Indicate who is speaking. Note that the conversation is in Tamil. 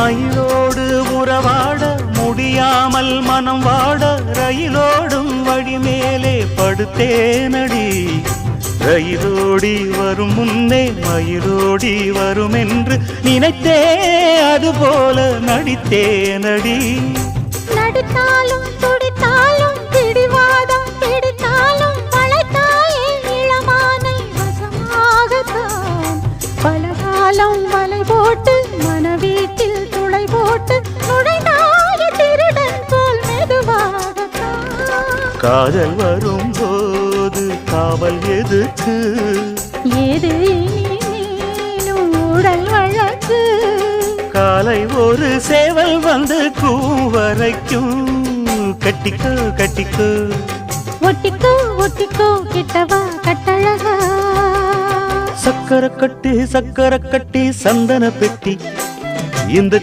Speaker 1: மயிலோடு உறவாட முடியாமல் மனம் வாட ரயிலோடும் வழி மேலே படுத்தேனடி. ரயிலோடி வரும் முன்னே மயிலோடி வரும் என்று நினைத்தே அதுபோல நடித்தேனடி.
Speaker 2: நடித்தாலும் துடித்தாலும் பிடிவாதம் பிடித்தாலும் வளைத்தாயே இளமானை வசமாகத்தான். பலகாலம் வலை போட்டு மனவீட்டில் துளை போட்டு நுழைந்தாய திருடன் போல் மெதுவாகத்தான்.
Speaker 1: காதல் வரும்போது காவல் எதுக்கு?
Speaker 2: ஏது நீனும் உடல் வழக்கு.
Speaker 1: காலை ஒரு சேவல் வந்து கூவரைக்கும். கட்டிக்கோ கட்டிக்கோ
Speaker 2: ஒட்டிக்கோ ஒட்டிக்கோ கிட்டவா கட்டழகா.
Speaker 1: சக்கரை கட்டி சந்தன பெட்டி இந்த